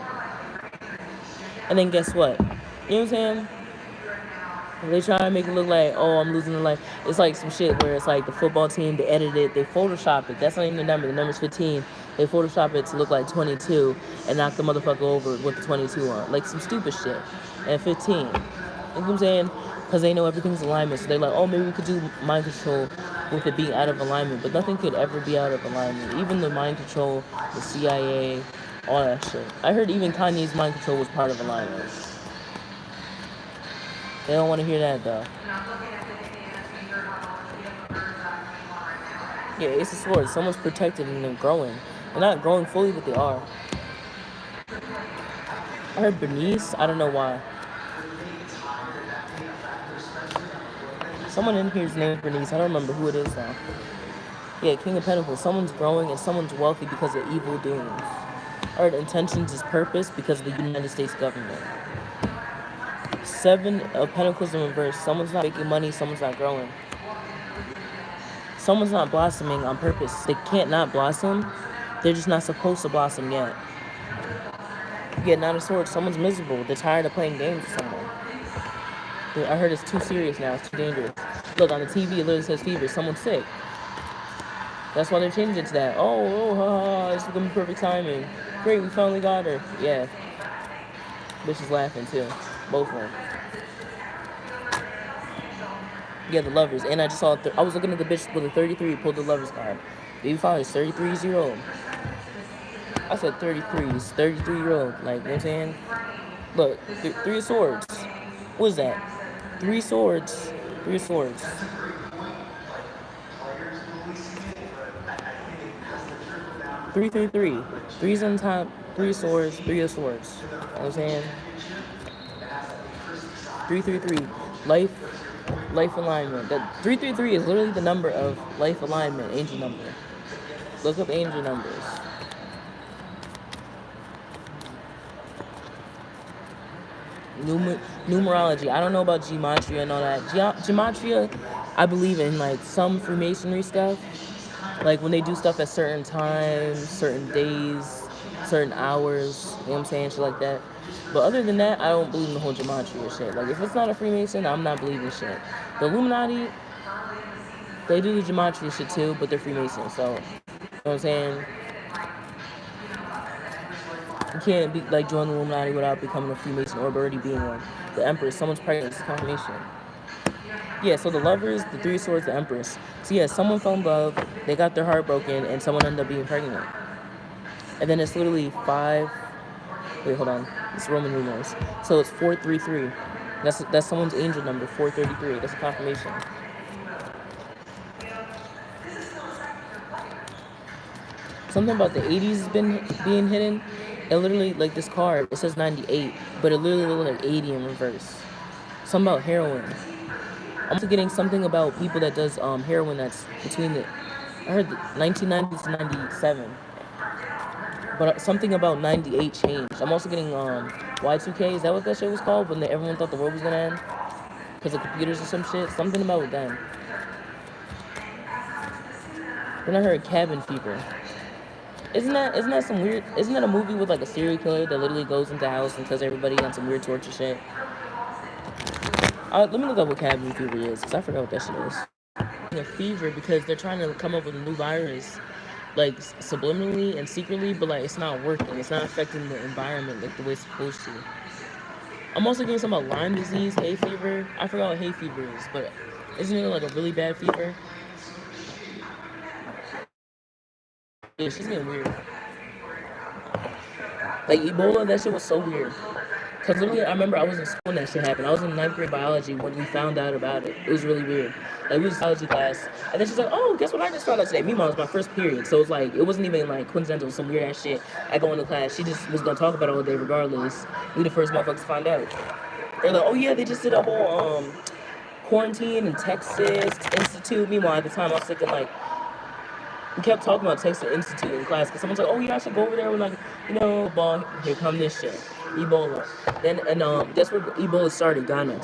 And then guess what? You know what I'm saying? They try to make it look like, oh, I'm losing the life. It's like some shit where it's like the football team, they edit it, they Photoshop it. That's not even the number. The number's 15. They Photoshop it to look like 22 and knock the motherfucker over with the 22 on. Like some stupid shit. And 15. You know what know what I'm saying? Because they know everything's alignment. So they're like, oh, maybe we could do mind control with it being out of alignment. But nothing could ever be out of alignment. Even the mind control, the CIA, all that shit. I heard even Kanye's mind control was part of alignment. They don't want to hear that though. Yeah, Ace of Swords. Someone's protected and they're growing. They're not growing fully, but they are. I heard Bernice. I don't know why. Someone in here's named Bernice. I don't remember who it is now. Yeah, King of Pentacles. Someone's growing and someone's wealthy because of evil doings. I heard intentions is purpose because of the United States government. Seven of Pentacles in reverse. Someone's not making money. Someone's not growing. Someone's not blossoming on purpose. They can't not blossom. They're just not supposed to blossom yet. Yeah, Nine of Swords. Someone's miserable. They're tired of playing games with someone. I heard it's too serious now. It's too dangerous. Look, on the TV, it literally says fever. Someone's sick. That's why they're changing it to that. Oh, ha, it's gonna be perfect timing. Great, we finally got her. Yeah. Bitch is laughing too. Both of them. Yeah, the lovers. And I just saw, I was looking at the bitch with a 33, pulled the lovers card. Baby father is 33-year-old. I said 33, it's 33-year-old. Like, you know what I'm saying? Look, three of swords. What is that? Three swords. Three of swords. Three, three, three. Three's on top, three swords, three of swords. You know what I'm saying? 333. Life alignment. That 333 is literally the number of life alignment, angel number. Look up angel numbers. Numerology. I don't know about gematria and all that. Gematria, I believe in like some Freemasonry stuff. Like when they do stuff at certain times, certain days, certain hours, you know what I'm saying? Shit like that. But other than that, I don't believe in the whole gematria shit. Like if it's not a Freemason, I'm not believing shit. The Illuminati, they do the gematria shit too, but they're Freemasons, so, you know what I'm saying? You can't be like join the Illuminati without becoming a Freemason or already being one. The Empress, someone's pregnant, it's a confirmation. Yeah, so the lovers, the three of swords, the Empress. So yeah, someone fell in love, they got their heart broken, and someone ended up being pregnant. And then it's literally wait, hold on. It's Roman numerals. So it's 433. That's someone's angel number, 433. That's a confirmation. Something about the 80s has been being hidden. It literally, like this card, it says 98, but it literally looks like 80 in reverse. Something about heroin. I'm also getting something about people that does heroin that's between I heard 1990 to 97. But something about 98 changed. I'm also getting Y2K, is that what that shit was called? When everyone thought the world was gonna end? Because of computers or some shit? Something about them. Then I heard cabin fever. Isn't that some weird, isn't that a movie with like a serial killer that literally goes into a house and tells everybody on some weird torture shit? Let me look up what cabin fever is, because I forgot what that shit is. A fever because they're trying to come up with a new virus, like subliminally and secretly, but like it's not working. It's not affecting the environment like the way it's supposed to. I'm also getting something about Lyme disease, hay fever. I forgot what hay fever is, but isn't it like a really bad fever? Yeah, she's getting weird. Like Ebola, that shit was so weird. Because literally, I remember I was in school when that shit happened. I was in 9th grade biology when we found out about it. It was really weird. Like, we was in biology class, and then she's like, oh, guess what I just found out today? Meanwhile, it was my first period. So it's like, it wasn't even like coincidental, some weird ass shit. I go into class, she just was gonna talk about it all day regardless. We the first motherfuckers to find out. They're like, oh yeah, they just did a whole quarantine in Texas Institute. Meanwhile, at the time, I was thinking like, we kept talking about Texas Institute in class because someone's like, oh yeah, I should go over there with like, ball, here come this shit. Ebola. Then, and that's where Ebola started, Ghana.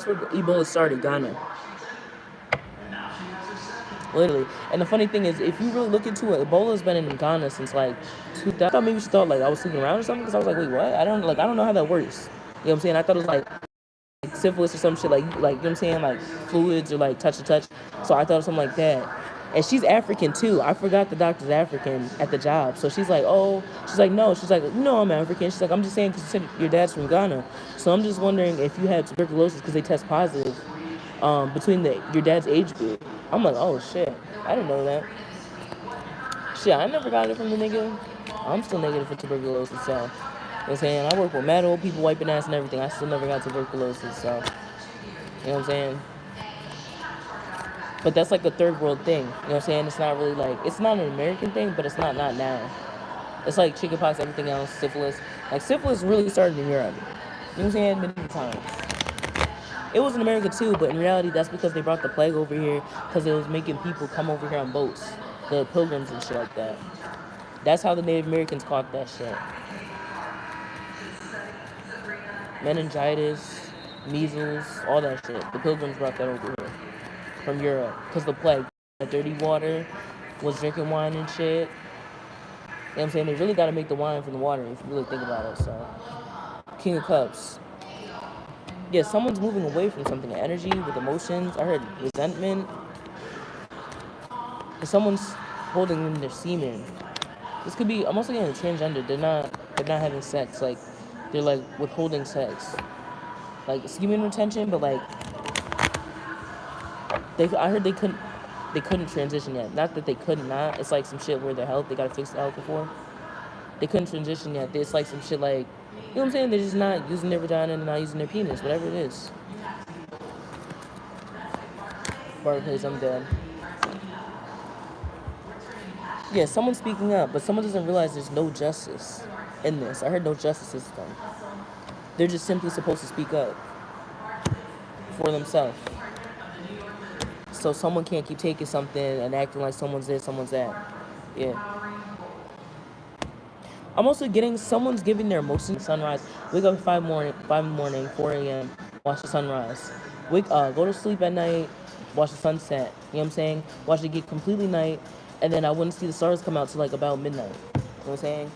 Literally. And the funny thing is, if you really look into it, Ebola's been in Ghana since like 2000. I thought maybe she thought like I was sleeping around or something because I was like, wait, what? I don't know how that works. You know what I'm saying? I thought it was like syphilis or some shit, like you know what I'm saying, like fluids or like touch to touch. So I thought it was something like that. And she's African too. I forgot the doctor's African at the job. So she's like, oh, she's like, no. She's like, I'm African. She's like, I'm just saying because you said your dad's from Ghana. So I'm just wondering if you had tuberculosis because they test positive between your dad's age group. I'm like, oh shit, I didn't know that. Shit, I never got it from the nigga. I'm still negative for tuberculosis, so. You know what I'm saying? I work with mad old people wiping ass and everything. I still never got tuberculosis, so. You know what I'm saying? But that's like a third world thing. You know what I'm saying? It's not really like, it's not an American thing, but it's not now. It's like chickenpox, everything else, syphilis. Like syphilis really started in Europe. You know what I'm saying? Many times. It was in America too, but in reality, that's because they brought the plague over here because it was making people come over here on boats, the pilgrims and shit like that. That's how the Native Americans caught that shit. Meningitis, measles, all that shit. The pilgrims brought that over here from Europe because the plague, dirty water, was drinking wine and shit. You know what I'm saying? They really got to make the wine from the water if you really think about it. So, King of Cups. Yeah, someone's moving away from something. Energy with emotions. I heard resentment. And someone's holding in their semen. This could be. I'm also getting transgender. They're not having sex. Like, they're like withholding sex. Like semen retention, but like I heard they couldn't transition yet. Not that they could not. It's like some shit where their health, they gotta fix the health before. They couldn't transition yet. It's like some shit like, you know what I'm saying? They're just not using their vagina and not using their penis, whatever it is. Barclays, I'm dead. Yeah, someone's speaking up, but someone doesn't realize there's no justice in this. I heard no justice system. They're just simply supposed to speak up for themselves. So someone can't keep taking something and acting like someone's this, someone's that. Yeah. I'm also getting someone's giving their emotions sunrise. Wake up at 5 in the morning, 4 a.m. Watch the sunrise. Go to sleep at night. Watch the sunset. You know what I'm saying? Watch it get completely night, and then I wouldn't see the stars come out till like about midnight. You know what I'm saying?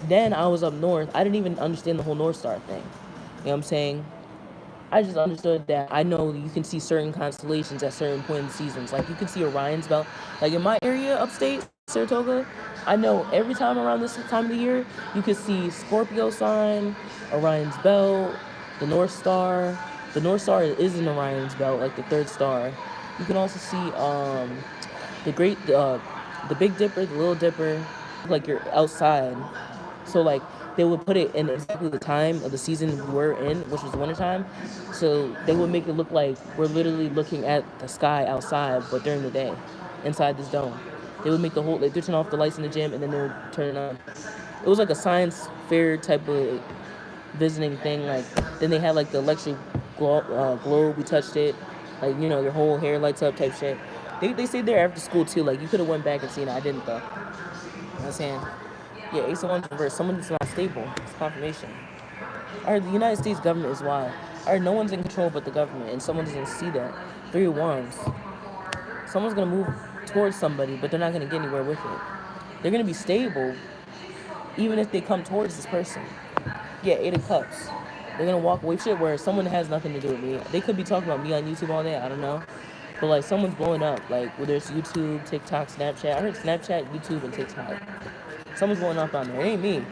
Then I was up north. I didn't even understand the whole North Star thing. You know what I'm saying? I just understood that I know you can see certain constellations at certain points in the seasons. Like you can see Orion's belt. Like in my area, upstate Saratoga, I know every time around this time of the year, you can see Scorpio sign, Orion's belt, the North Star. The North Star is in Orion's belt, like the third star. You can also see the Big Dipper, the Little Dipper, like you're outside. So like they would put it in exactly the time of the season we were in, which was the wintertime. So they would make it look like we're literally looking at the sky outside, but during the day, inside this dome. They would make they'd turn off the lights in the gym and then they would turn it on. It was like a science fair type of visiting thing. Like then they had like the electric globe. We touched it, like your whole hair lights up type shit. They stayed there after school too. Like you could have went back and seen it. I didn't though. You know what I'm saying? Yeah, Ace of Wands reverse. Someone that's not stable. It's confirmation. I heard the United States government is wild. I heard no one's in control but the government, and someone doesn't see that. 3 of Wands. Someone's gonna move towards somebody, but they're not gonna get anywhere with it. They're gonna be stable, even if they come towards this person. Yeah, 8 of Cups. They're gonna walk away shit where someone has nothing to do with me. They could be talking about me on YouTube all day. I don't know. But like someone's blowing up, like whether it's YouTube, TikTok, Snapchat. I heard Snapchat, YouTube, and TikTok. Someone's blowing up on there. It ain't me.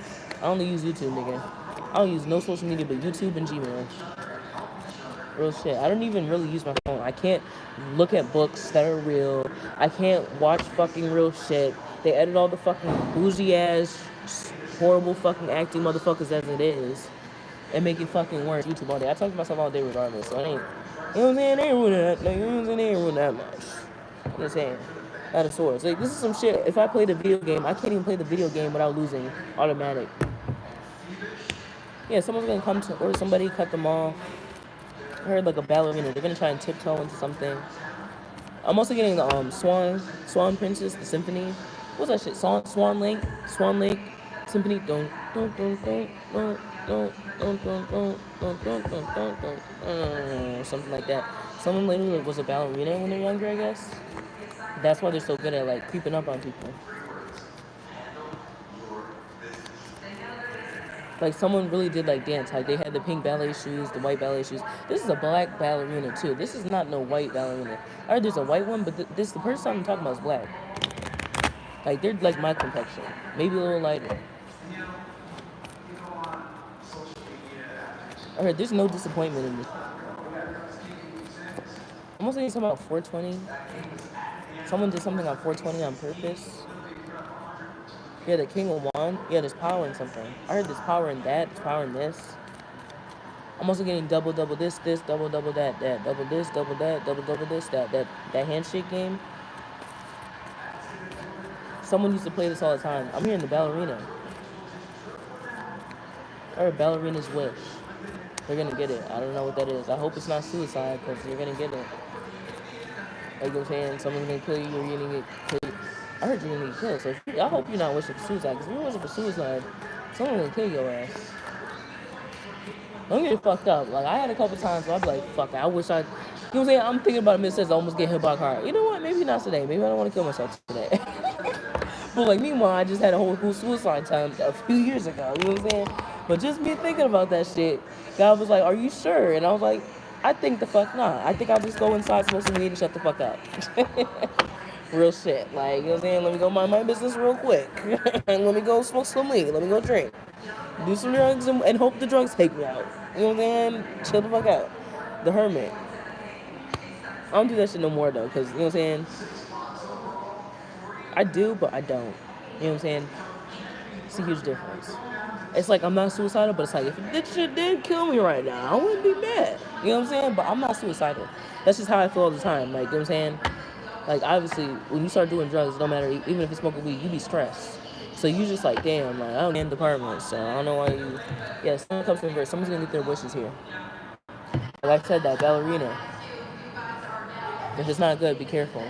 I only use YouTube, nigga. I don't use no social media but YouTube and Gmail. Real shit. I don't even really use my phone. I can't look at books that are real. I can't watch fucking real shit. They edit all the fucking bougie ass, horrible fucking acting motherfuckers as it is, and make it fucking worse. YouTube all day. I talk to myself all day regardless. So it ain't. You know what I'm saying? They ain't ruining that. You know what I'm saying? They ain't ruining that much. I'm just saying. Out of sorts. Like this is some shit. If I played a video game, I can't even play the video game without losing. Automatic. Yeah, someone's gonna come to or somebody cut them off. I heard like a ballerina. They're gonna try and tiptoe into something. I'm also getting the Swan Princess, the symphony. What's that shit? Swan Lake Symphony. Don't something like that. Someone literally was a ballerina when they're younger, I guess. That's why they're so good at like creeping up on people. Like someone really did like dance. Like they had the pink ballet shoes, the white ballet shoes. This is a black ballerina too. This is not no white ballerina. I heard there's a white one, but this the person I'm talking about is black. Like they're like my complexion, maybe a little lighter. I heard there's no disappointment in this. I'm also saying something about 420. Someone did something on 420 on purpose. Yeah, the King of Wand. Yeah, there's power in something. I heard there's power in that. There's power in this. I'm also getting double this, double that, double this, double that, double this, that handshake game. Someone used to play this all the time. I'm hearing the ballerina. Or ballerina's wish. They're gonna get it. I don't know what that is. I hope it's not suicide because you're gonna get it. Like I'm saying, someone's gonna kill you or you're gonna get killed. I heard you're gonna get killed. So I hope you're not wishing for suicide because if you're wishing for suicide, someone's gonna kill your ass. Don't get fucked up. Like I had a couple times where I'd be like, fuck, I wish I. You know what I'm saying? I'm thinking about it. It says I almost get hit by a car. You know what? Maybe not today. Maybe I don't want to kill myself today. But like meanwhile, I just had a whole suicide time a few years ago. You know what I'm saying? But just me thinking about that shit, God was like, "Are you sure?" And I was like, "I think the fuck not. I think I'll just go inside, smoke some weed, and shut the fuck up." Real shit. Like, you know what I'm saying? Let me go mind my business real quick. And let me go smoke some weed. Let me go drink. Do some drugs and hope the drugs take me out. You know what I'm saying? Chill the fuck out. The hermit. I don't do that shit no more though, because, you know what I'm saying? I do, but I don't. You know what I'm saying? It's a huge difference. It's like I'm not suicidal, but it's like if this shit did kill me right now, I wouldn't be mad. You know what I'm saying? But I'm not suicidal. That's just how I feel all the time. Like, you know what I'm saying? Like, obviously, when you start doing drugs, it don't matter. Even if it's smoking weed, you be stressed. So you just like, damn, like, I don't in the department, so I don't know why you... Yeah, someone comes from reverse. Someone's gonna get their wishes here. Like I said, that ballerina. If it's not good, be careful.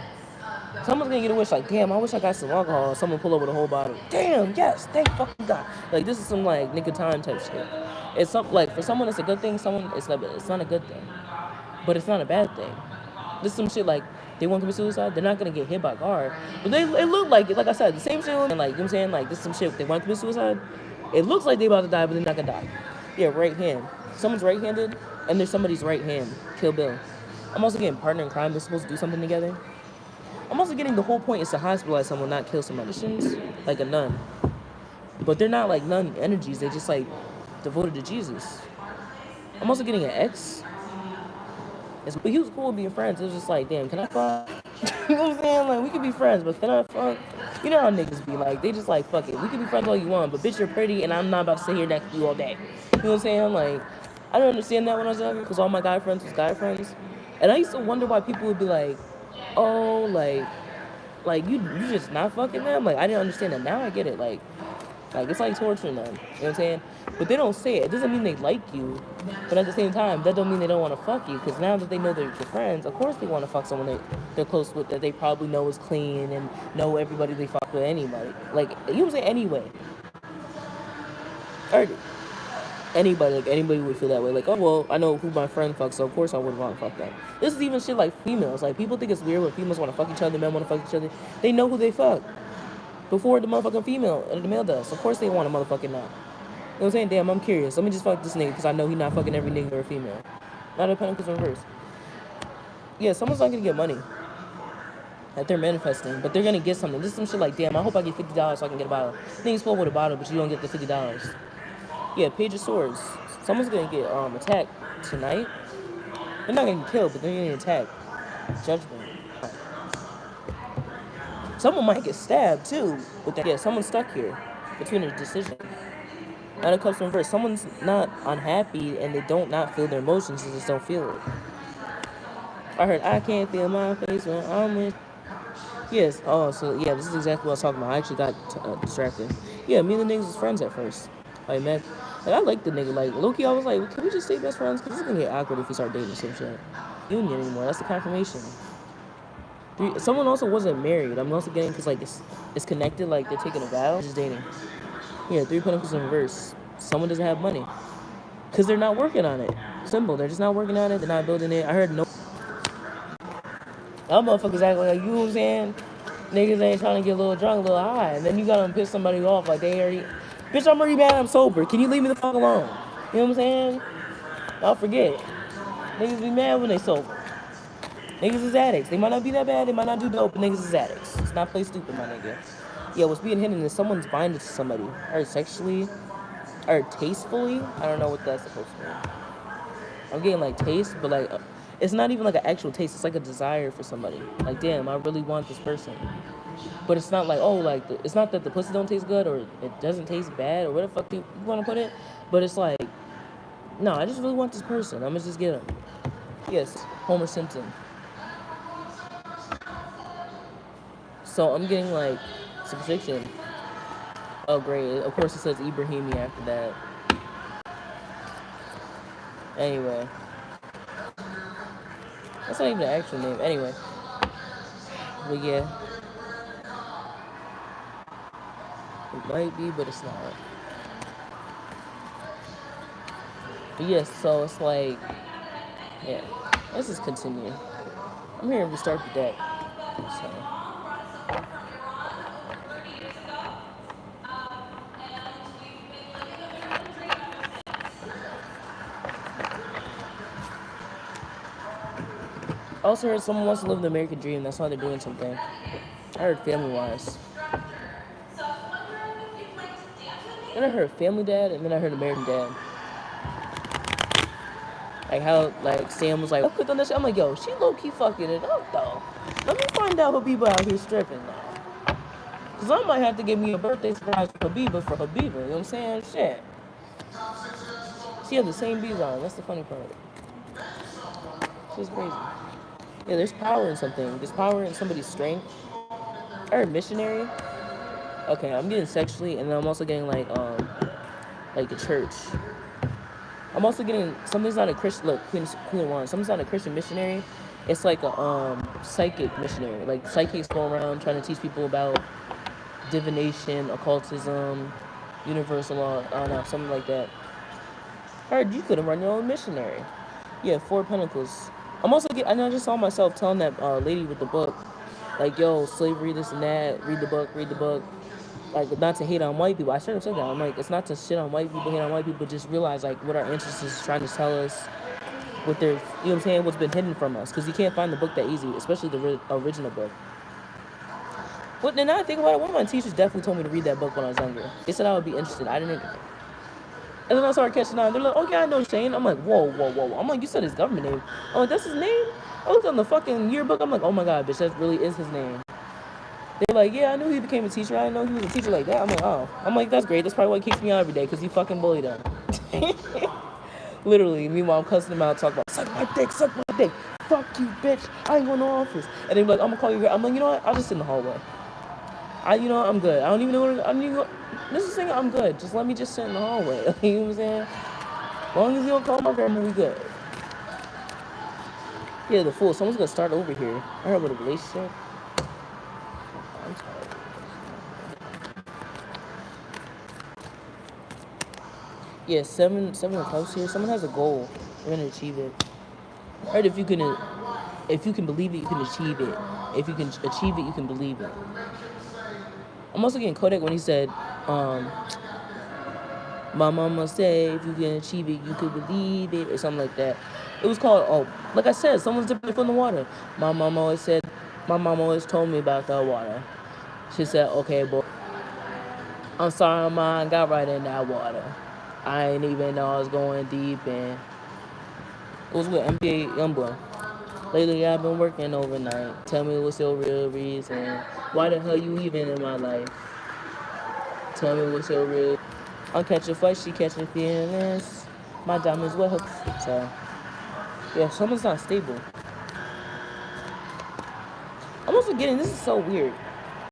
Someone's gonna get a wish like, damn, I wish I got some alcohol. Someone pull up with a whole bottle. Damn, yes, thank fucking God. Like, this is some, like, nick of time type shit. It's some, like, for someone it's a good thing, someone, it's not a good thing. But it's not a bad thing. This is some shit like, they want to commit suicide, they're not gonna get hit by a car. But it looked like it, like I said, the same shit, and like, you know what I'm saying? Like, this is some shit, they want to commit suicide, it looks like they about to die, but they're not gonna die. Yeah, right hand. Someone's right-handed, and there's somebody's right hand. Kill Bill. I'm also getting partner in crime, they're supposed to do something together. I'm also getting the whole point is to hospitalize someone, not kill somebody. Like a nun. But they're not like nun energies, they just like devoted to Jesus. I'm also getting an ex. But he was cool with being friends. It was just like, damn, can I fuck? You know what I'm saying? Like, we could be friends, but can I fuck? You know how niggas be like, they just like, fuck it. We can be friends all you want, but bitch, you're pretty, and I'm not about to sit here next to you all day. You know what I'm saying? Like, I didn't understand that when I was younger, because all my guy friends was guy friends. And I used to wonder why people would be like, oh, like you just not fucking them. Like, I didn't understand that. Now I get it. Like it's like torturing them. You know what I'm saying? But they don't say it. It doesn't mean they like you. But at the same time, that don't mean they don't want to fuck you. Because now that they know they're your friends, of course they want to fuck someone they're close with, that they probably know is clean and know everybody they fuck with anybody. Like, you know what I'm saying? Anyway. Or anybody would feel that way. Like, oh, well, I know who my friend fucks, so of course I wouldn't want to fuck them. This is even shit like females. Like, people think it's weird when females want to fuck each other, men want to fuck each other. They know who they fuck before the motherfucking female or the male does. Of course they want to motherfucking know. You know what I'm saying? Damn, I'm curious. Let me just fuck this nigga because I know he's not fucking every nigga or female. Not a Pentacles reverse. Yeah, someone's not gonna get money that they're manifesting, but they're gonna get something. This is some shit like, damn, I hope I get $50 so I can get a bottle. Niggas pull with a bottle, but you don't get the $50. Yeah, Page of Swords. Someone's gonna get attacked tonight. They're not gonna get killed, but they're gonna get attacked. Judgment. Someone might get stabbed too. But yeah, someone's stuck here between a decision. Now it comes from reverse. Someone's not unhappy and they don't not feel their emotions, they just don't feel it. I heard I can't feel my face when I'm with. Yes. Oh, so yeah, this is exactly what I was talking about. I actually got distracted. Yeah, me and the niggas was friends at first. Like, man, like, I liked the nigga. Like, low-key, I was like, can we just stay best friends? Because it's gonna get awkward if we start dating some shit. Union anymore. That's the confirmation. Someone also wasn't married. I'm also getting, because like it's connected. Like, they're taking a vow. Just dating. Yeah, 3 Pentacles in reverse. Someone doesn't have money because they're not working on it. Simple. They're just not working on it. They're not building it. I heard no. Y'all motherfuckers act like, you know what I'm saying? Niggas ain't trying to get a little drunk, a little high, and then you gotta piss somebody off like they already. Bitch, I'm already mad I'm sober. Can you leave me the fuck alone? You know what I'm saying? Y'all forget. Niggas be mad when they sober. Niggas is addicts. They might not be that bad, they might not do dope, but niggas is addicts. Let's not play stupid, my nigga. Yeah, what's being hidden is someone's binded to somebody. Or sexually, or tastefully. I don't know what that's supposed to mean. I'm getting like taste, but like, it's not even like an actual taste. It's like a desire for somebody. Like, damn, I really want this person. But it's not like, oh, like, it's not that the pussy don't taste good or it doesn't taste bad or where the fuck you want to put it. But it's like, no, I just really want this person. I'm gonna just get him. Yes, Homer Simpson. So I'm getting like some fiction. Oh, great. Of course, it says Ibrahimi after that. Anyway, that's not even the actual name. Anyway, but yeah, it might be, but it's not. But yes, so it's like, yeah. Let's just continue. I'm here to restart the deck. So. I also heard someone wants to live the American dream. That's why they're doing something. I heard family-wise. Then I heard Family Dad, and then I heard American Dad. Like how, like, Sam was like, I clicked on that shit. I'm like, yo, she low-key fucking it up, though. Let me find out Habiba out here stripping now. Because I might have to give me a birthday surprise for Habiba, you know what I'm saying? Shit. She has the same bees on. That's the funny part. She's crazy. Yeah, there's power in something. There's power in somebody's strength. I heard missionary. Okay, I'm getting sexually, and then I'm also getting, like the church. I'm also getting, something's not a Christian, look, Queen One, something's not a Christian missionary. It's like a psychic missionary. Like, psychics go around trying to teach people about divination, occultism, universal law, I don't know, something like that. I heard you could have run your own missionary. Yeah, 4 Pentacles. I'm also I just saw myself telling that lady with the book, like, yo, slavery, this and that, read the book. Like, not to hate on white people. I should have said that. I'm like, it's not to shit on white people, hate on white people, just realize, like, what our ancestors are trying to tell us, what they're, you know what I'm saying, what's been hidden from us. Because you can't find the book that easy, especially the original book. But then now I think about it, one of my teachers definitely told me to read that book when I was younger. They said I would be interested. I didn't. And then I started catching on. They're like, oh, yeah, I know Shane. I'm like, whoa. I'm like, you said his government name. I'm like, that's his name? I looked on the fucking yearbook. I'm like, oh, my God, bitch, that really is his name. They're like, yeah, I knew he became a teacher. I didn't know he was a teacher like that. I'm like, oh. I'm like, that's great. That's probably why he kicks me out every day, because he fucking bullied him. Literally. Meanwhile, I'm cussing him out, talking about, suck my dick. Fuck you, bitch. I ain't going to office. And they're like, I'm going to call you. I'm like, you know what? I'll just sit in the hallway. I'm good. I don't even know what I don't even. This is the thing. I'm good. Just let me just sit in the hallway. You know what I'm saying? As long as you don't call my grandma, we good. Yeah, the fool. Someone's gonna start over here. I heard about a relationship. I'm tired. Yeah, seven of cups here. Someone has a goal. They're gonna achieve it. I heard if you can believe it, you can achieve it. If you can achieve it, you can believe it. I'm also getting Kodak when he said, my mama said if you can achieve it, you could believe it, or something like that. It was called, like I said, someone's dipping their foot in the water. My mama always told me about that water. She said, okay, boy, I'm sorry, ma, I got right in that water. I ain't even know I was going deep in. It was with NBA Youngboy. Lately, I've been working overnight. Tell me what's your real reason. Why the hell you even in my life? Tell me what's your real. I'm catching fights, she catching feelings. My diamonds with her. So, yeah, someone's not stable. I'm also getting, this is so weird.